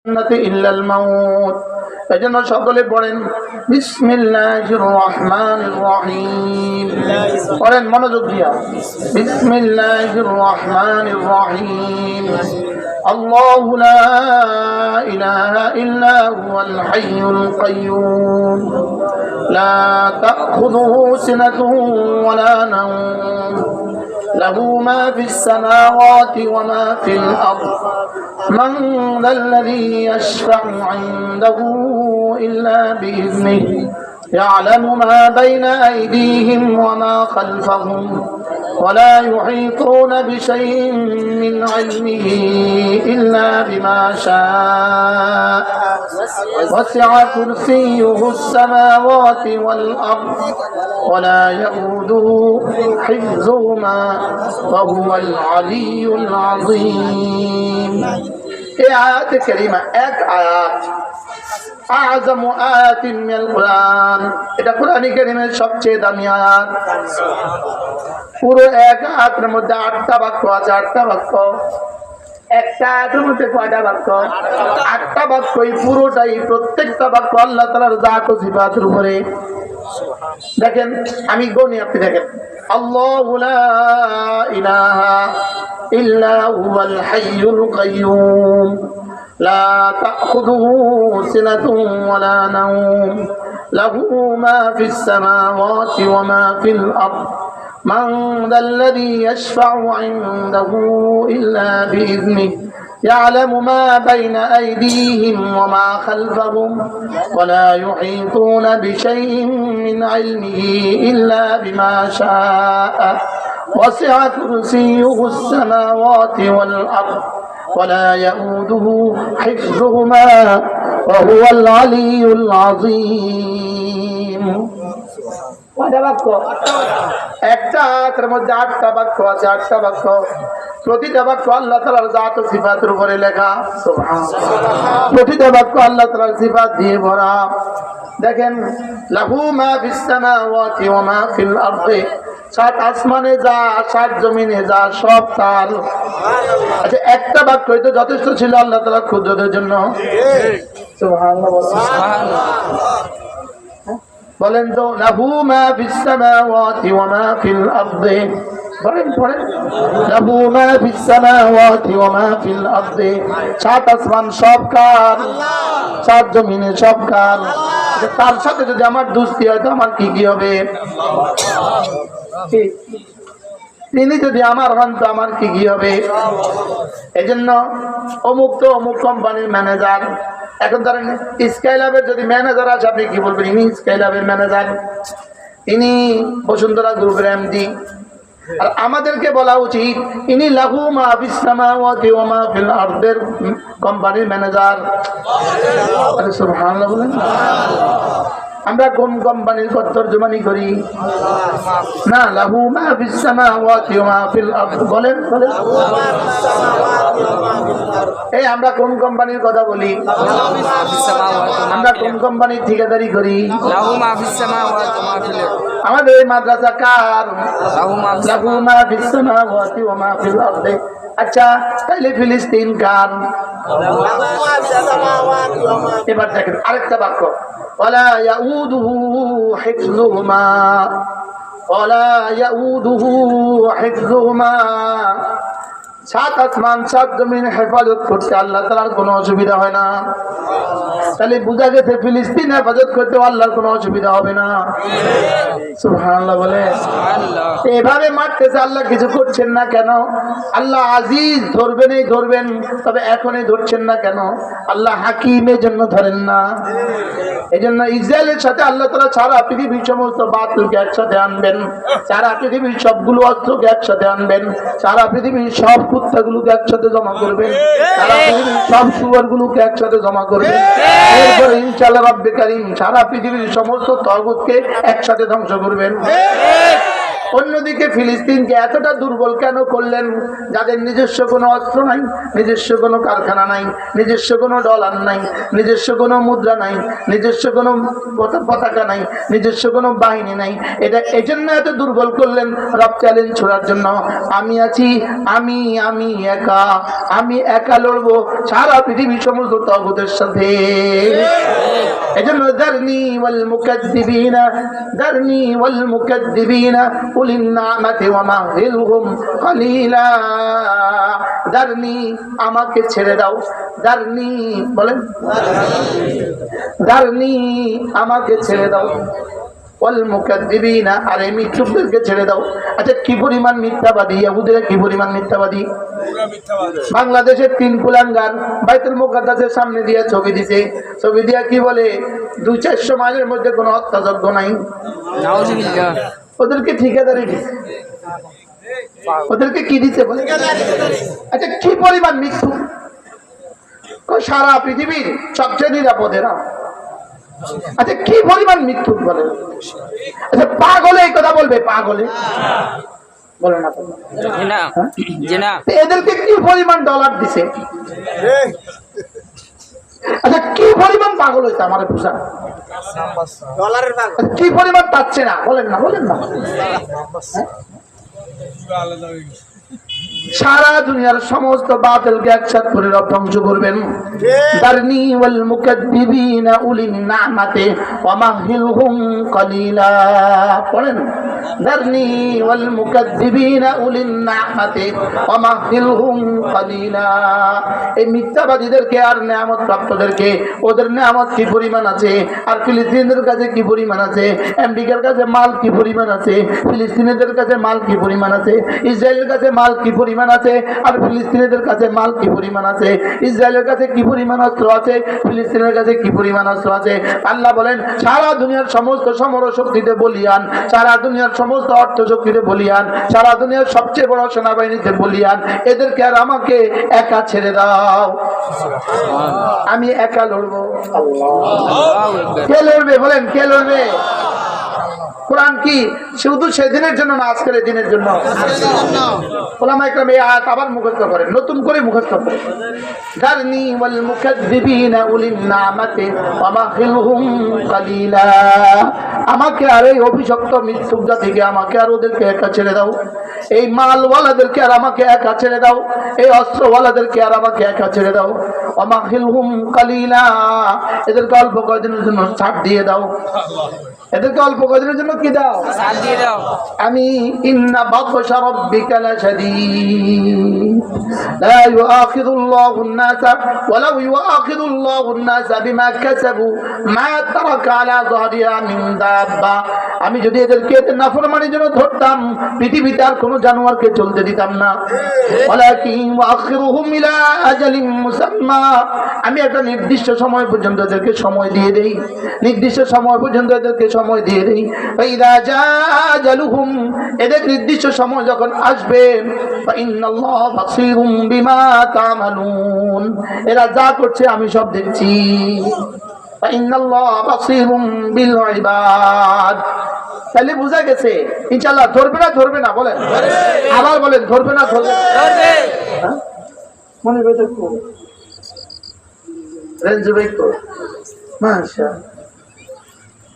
إلا الموت এজন্য সকলে পড়েন বিসমিল্লাহির রহমানির রহিম পড়েন মনোযোগ দিয়া বিসমিল্লাহির রহমানির রহিম আল্লাহু লা ইলাহা ইল্লা হুয়াল হাইয়ুল কাইয়্যুম লা তাখুযুহু সিনাতুন ওয়া লা নাওম له ما في السماوات وما في الأرض من ذا الذي يشفع عنده إلا بإذنه يعلم ما بين أيديهم وما خلفهم ولا يحيطون بشيء من علمه إلا بما شاء وسع كرسيه السماوات والأرض ولا يؤوده حفظهما وهو العلي العظيم এই আয়াত কারিমা এক আয়াত আযম আয়াত মিনাল কুরআন এটা কুরআনি কারিমের সবচেয়ে দামি আয়াত পুরো এক আয়াতের মধ্যে 8টা বাক্য আছে 8টা বাক্য একটা আয়াতের মধ্যে কয়টা বাক্য 8টা বাক্যই পুরোটাই প্রত্যেকটা বাক্য আল্লাহ তাআলার জাত ও সিফাতের উপরে দেখেন আমি গনি আপনি দেখেন আল্লাহু লা ইলাহা ইল্লা হুয়াল হাইয়ুল কাইয়্যুম লা তাখুযুহু সিনাতুন ওয়া লা নাওম লাহু মা ফিস সামাওয়াতি ওয়া মা ফিল আরদ মান যাল্লাযী ইয়াশফা'ু 'ইনদাহু ইল্লা বিইذনিহি يعلم ما بين أيديهم وما خلفهم ولا يحيطون بشيء من علمه إلا بما شاء وسع كرسيه السماوات والأرض ولا يؤوده حفظهما وهو العلي العظيم একটা আয়াতের মধ্যে 8টা বাক্য আছে 8টা বাক্য প্রতিটা বাক্য আল্লাহ তাআলার জাত ও সিফাতের উপরে লেখা সুবহানাল্লাহ প্রতিটা বাক্য আল্লাহ তাআলার সিফাত দিয়ে ভরা দেখেন লাহু মা ফিস সামাওয়াতি ওয়া মা ফিল আরদি সাত আসমানে যা সাত জমিনে যা সব তার আচ্ছা একটা বাক্য তো যথেষ্ট ছিল আল্লাহ তাআলার কুদরতের জন্য সুবহানাল্লাহ সুবহানাল্লাহ বলেন তো লাহু মা ফিস সামাওয়াতি ওয়া মা ফিল আরদি বলেন পড়েন লাহু মা ফিস সামাওয়াতি ওয়া মা ফিল আরদি সাত আসমান সব কার সাত জমিনে সব কার তার সাথে যদি আমার দোস্তি হয় তো আমার কি কি হবে তিনি যদি আমার হন তো আমার কি কি হবে এজন্য অমুক তো অমুক কোম্পানির ম্যানেজার এখন ধরেন স্কাইলাবের যদি ম্যানেজার আছে আপনি কি বলবেন ইনি স্কাইলাবের ম্যানেজার ইনি বসুন্ধরা গ্রুপের এমডি আর আমাদেরকে বলা উচিত ইনি লাহু মা ফিস সামাওয়াতি ওয়া মা ফিল আরদের কোম্পানির ম্যানেজার সুবহানাল্লাহ বলেন আমরা কোন কোম্পানির তর্জমানি করি না লাহু মা ফিস সামাওয়াতি ওয়া মা ফিল আরদ বলেন বলেন এই আমরা কোন কোম্পানির কথা বলি আমরা কোন কোম্পানির ঠিকাদারি করি লাহু মা ফিস সামাওয়াতি ওয়া মা ফিল আমাদের এই মাদ্রাসা কার লাহু মা ফিস সামাওয়াতি ওয়া মা ফিল আরদ আচ্ছা তাহলে ফিলিস্তিন কার এবার দেখেন আরেকটা বাক্য ولا يؤوده حفظهما ولا يؤوده حفظهما সাত আসমান সাত জমিন হেফাজত করতে আল্লাহ তাআলার কোনো অসুবিধা হয় না তাহলে বুঝা গেছে ফিলিস্তিন হেফাজত করতে আল্লাহর কোনো অসুবিধা হবে না সুবহানাল্লাহ বলে এভাবে মারতেছে আল্লাহ কিছু করছেন না কেন আল্লাহ আজিজ ধরবেনই ধরবেন তবে এখনই ধরছেন না কেন আল্লাহ হাকিমের জন্য ধরেন না এই জন্য ইসরায়েলের সাথে আল্লাহ তাআলা সারা পৃথিবীর সমস্ত বাতিলকে একসাথে আনবেন সারা পৃথিবীর সবগুলো অস্ত্রকে একসাথে আনবেন সারা পৃথিবীর সব কুত্তাগুলোকে একসাথে জমা করবেন সারা পৃথিবীর সব শুয়োরগুলোকে একসাথে জমা করবেন এরপরে ইনশাআল্লাহ রব্বে কারীম সারা পৃথিবীর সমস্ত তাগুতকে একসাথে ধ্বংস করবেন অন্যদিকে ফিলিস্তিনকে এতটা দুর্বল কেন করলেন? যাদের নিজস্ব কোনো অস্ত্র নাই, নিজস্ব কোনো কারখানা নাই, নিজস্ব কোনো ডলার নাই, নিজস্ব কোনো মুদ্রা নাই, নিজস্ব কোনো পতাকা নাই, নিজস্ব কোনো বাহিনী নাই। এটা এজন্য এত দুর্বল করলেন রব চ্যালেঞ্জ ছোড়ার জন্য। আমি আছি, আমি একা লড়বো সারা পৃথিবীর সমস্ত তাগুতের সাথে। এজন্য দারনি ওয়াল মুকাদ্দিবিনা উলিন নি'মাতি ওয়া মাহিলহুম কালিলা। দারনি, আমাকে ছেড়ে দাও। দারনি বলেন, দারনি আমাকে ছেড়ে দাও। ওয়াল মুকাদ্দিবিনা, আর এই মিথ্যুকদেরকে ছেড়ে দাও। আচ্ছা, কি পরিমাণ মিথ্যাবাদী ইহুদিরা, কি পরিমাণ মিথ্যাবাদী! বাংলাদেশের 3 কুলাঙ্গার বাইতুল মুকাদ্দাসের সামনে দিয়ে ছবি দিছে। ছবি দিয়া কি বলে, 200-400 মাইলের মধ্যে কোনো হত্যাযজ্ঞ নাই। ওদেরকে ঠিকাদারি দিছে। ওদেরকে কি দিতে বলে? আচ্ছা, কি পরিমাণ মৃত্যু! সারা পৃথিবীর সবচেয়ে নিরাপদ এরা। আচ্ছা, কি পরিমাণ মৃত্যু বলে! আচ্ছা, পাগলে এই কথা বলবে? পাগলে বলে না, এদেরকে কি পরিমাণ ডলার দিছে! আচ্ছা, কি পরিমাণ পাগল হয়েছে আমার বুঝা, কি পরিমাণ পাচ্ছে না, বলেন না, বলেন না। সারা দুনিয়ার সমস্ত বাতিলকে একসাথে করে রব ধ্বংস করবেন। দারনি ওয়াল মুকাদ্দিবিনা উলিন নি'মাতি ওয়া মাহিলহুম কালিলা। পড়েন, দারনি ওয়াল মুকাদ্দিবিনা উলিন নি'মাতি ওয়া মাহিলহুম কালিলা। এই মিথ্যাবাদীদেরকে আর নিয়ামত প্রাপ্তদেরকে, ওদের নিয়ামত কি পরিমাণ আছে, আর ফিলিস্তিনিদের কাছে কি পরিমাণ আছে, আমেরিকার কাছে মাল কি পরিমাণ আছে, ফিলিস্তিনিদের কাছে মাল কি পরিমাণ আছে, ইসরায়েলের কাছে মাল কি পরিমাণ আছে, আর ফিলিস্তিনিদের কাছে মাল কি পরিমাণ আছে, ইসরায়েলের কাছে কি পরিমাণ অস্ত্র আছে, ফিলিস্তিনের কাছে কি পরিমাণ অস্ত্র আছে। আল্লাহ বলেন, সারা দুনিয়ার সমস্ত সমর শক্তিতে বলিয়ান, সারা দুনিয়ার সমস্ত অর্থ শক্তিতে বলিয়ান, সারা দুনিয়ার সবচেয়ে বড় সেনাবাহিনীতে বলিয়ান, এদেরকে আর আমাকে একা ছেড়ে দাও। আমি একা লড়বো। কে লড়বে বলেন, কে লড়বে? কোরআন কি শুধু সেদিনের জন্য না, আজকের দিনের জন্য? ওলামা ইকরাম এই আয়াত আবার মুখস্থ করেন, নতুন করে মুখস্থ করেন। দারনি ওয়াল মুকাদ্দিবিনা উলিন নি'মাতি ওয়া মাহিলহুম কালিলা। আমাকে আর এই অভিশপ্ত মিথ্যুক জাতিকে, আমাকে আর ওদেরকে একা ছেড়ে দাও। এই মালওয়ালাদেরকে আর আমাকে একা ছেড়ে দাও। এই অস্ত্রওয়ালাদেরকে আর আমাকে একা ছেড়ে দাও। ওয়া মাহিলহুম কালিলা, এদেরকে অল্প কয়েকদিনের জন্য ছাড় দিয়ে দাও। এদেরকে অল্প কয়েকদিনের জন্য কি দাও? ছাড় দিয়ে দাও। আমি ইন্না বাতশা রাব্বিকা লাশাদীদ লা ইউআখিযুল্লাহু আন-নাসা ওয়ালাউ ইউআখিযুল্লাহু আন-নাসা বিমা কাসাবু মা তারাকা আলা যাহরিহা মিন দাব্বা। আমি যদি এদেরকে নাফরমানির জন্য ধরতাম, পৃথিবীতে আর কোনো জানোয়ারকে চলতে দিতাম না। ওয়ালাকিন ইউআখিরুহুম ইলা আজালিন মুসাম্মা, আমি একটা নির্দিষ্ট সময় পর্যন্ত এদেরকে সময় দিয়ে দেই, নির্দিষ্ট সময় পর্যন্ত এদেরকে সময় দিয়ে দেই। ফাইদা জাজালুহুম, এদের নির্দিষ্ট সময় যখন আসবে, ফাইন্নাল্লাহ বাসীরুম বিমা তা'মালুন, এরা যা করছে আমি সব দেখছি। ফাইন্নাল্লাহ বাসীরুম বিল ইবাদ। তাহলে বুঝা গেছে ইনশাআল্লাহ ধরবে না, ধরবে না বলেন, আবার বলেন, ধরবে না, ধরবে, ধরবে। মনে বেঁধে করো রেঞ্জ বেক করো। মাশাআল্লাহ,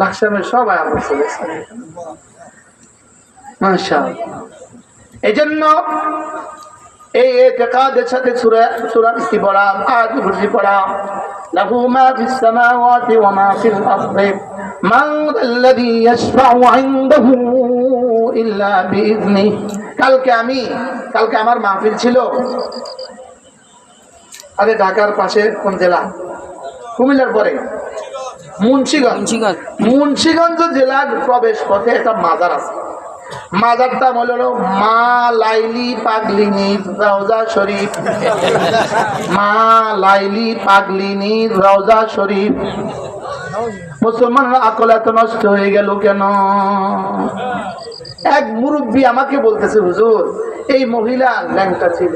লাকসামের সবাই আমার চলেছে মাশাআল্লাহ। এজন্য এই ইতিকাদের সাথে সূরা কি পড়া, আয়াত কুরসি পড়া। লাহু মা ফিস সামাওয়াতি ওয়া মা ফিল আরদি মান আল্লাযী ইয়াশফাউ ইনদাহু ইল্লা বিইذনিহি। কালকে আমার মাহফিল ছিল, আরে ঢাকার পাশে কোন জেলা, কুমিল্লার পরে মুন্সিগঞ্জ জেলার প্রবেশ পথে একটা মাজার আছে। মাজারটা হলো মা লাইলি পাগলিনী রওজা শরীফ। মা লাইলি পাগলিনী রওজা শরীফ। মুসলমানরা আকল এত নষ্ট হয়ে গেল কেন? এক মুরব্বী আমাকে বলতেছে, হুজুর এই মহিলা ল্যাংটা ছিল,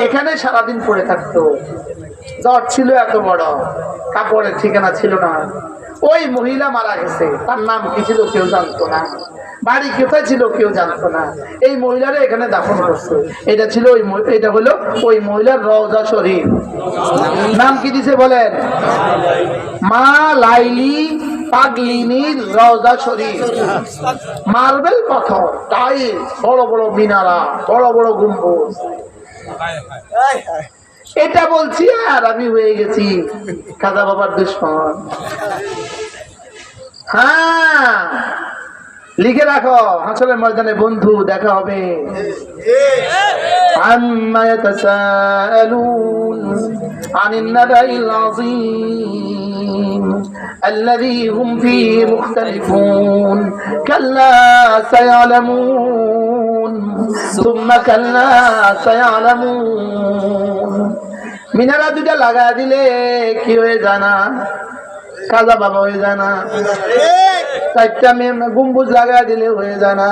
এখানে সারাদিন পড়ে থাকতো, জ্বর ছিল এত বড়, কাপড়ের ঠিকানা ছিল না। ওই মহিলা মারা গেছে, তার নাম কি ছিল কেউ জানতো না। বাড়ি কোথায় ছিল কেউ জানতো না। এই মহিলারা এখানে দাফন করছে। এটা ছিল এটা হলো ওই মহিলার রওজা শরীফ। নাম কি দিছে বলেন? মা লাইলি পাগলিনীর রওজা শরীফ। মার্বেল পাথর, টাইল, বড় বড় মিনারা, বড় বড় গম্বুজ। এটা বলছি আর আমি হয়ে গেছি খাজা বাবার দুশমন। হ্যাঁ, লিখে রাখো, হাসরের ময়দানে বন্ধু দেখা হবে। আম্মা ইয়াতাসাআলুন আনিন নাবাইল আযীম الذي هم فيه مختلفون كلا سيعلمون ثم كلا سيعلمون মিনারা দুটা লাগা দিলে কি হয়ে জানা? খাজা বাবা হয়ে জানা। চারটা গম্বুজ লাগা দিলে হয়ে জানা।